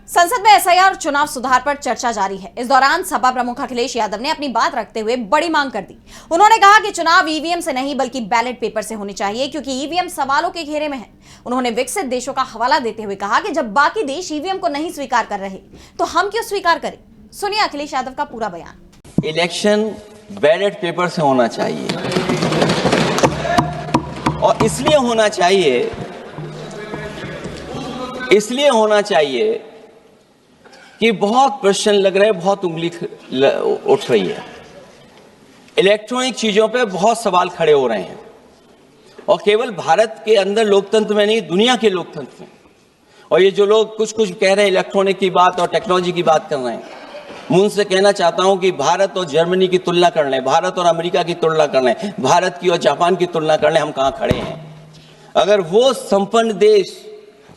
संसद में एसआईआर चुनाव सुधार पर चर्चा जारी है। इस दौरान सपा प्रमुख अखिलेश यादव ने अपनी बात रखते हुए बड़ी मांग कर दी। उन्होंने कहा कि चुनाव ईवीएम से नहीं बल्कि बैलेट पेपर से होने चाहिए, क्योंकि ईवीएम सवालों के घेरे में है। उन्होंने विकसित देशों का हवाला देते हुए कहा कि जब बाकी देश ईवीएम को नहीं स्वीकार कर रहे तो हम क्यों स्वीकार करें। सुनिए अखिलेश यादव का पूरा बयान। इलेक्शन बैलेट पेपर से होना चाहिए और इसलिए होना चाहिए कि बहुत प्रश्न लग रहे हैं, बहुत उंगली उठ रही है। इलेक्ट्रॉनिक चीजों पे बहुत सवाल खड़े हो रहे हैं और केवल भारत के अंदर लोकतंत्र में नहीं, दुनिया के लोकतंत्र में। और ये जो लोग कुछ कह रहे हैं इलेक्ट्रॉनिक की बात और टेक्नोलॉजी की बात कर रहे हैं, मैं उनसे कहना चाहता हूं कि भारत और जर्मनी की तुलना कर लें, भारत और अमेरिका की तुलना कर लें, भारत की और जापान की तुलना कर लें, हम कहां खड़े हैं। अगर वो संपन्न देश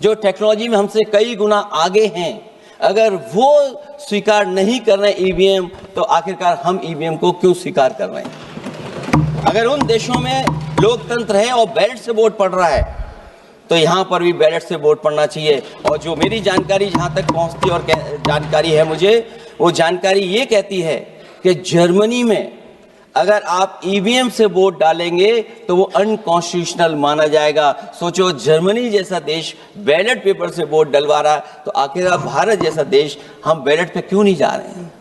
जो टेक्नोलॉजी में हमसे कई गुना आगे हैं, अगर वो स्वीकार नहीं कर रहे ईवीएम, तो आखिरकार हम ईवीएम को क्यों स्वीकार कर रहे हैं। अगर उन देशों में लोकतंत्र है और बैलेट से वोट पड़ रहा है, तो यहां पर भी बैलेट से वोट पड़ना चाहिए। और जो मेरी जानकारी जहां तक पहुंचती और जानकारी है मुझे, वो जानकारी ये कहती है कि जर्मनी में अगर आप ईवीएम से वोट डालेंगे तो वो अनकॉन्स्टिट्यूशनल माना जाएगा। सोचो, जर्मनी जैसा देश बैलेट पेपर से वोट डलवा रहा है, तो आखिर भारत जैसा देश हम बैलेट पे क्यों नहीं जा रहे हैं।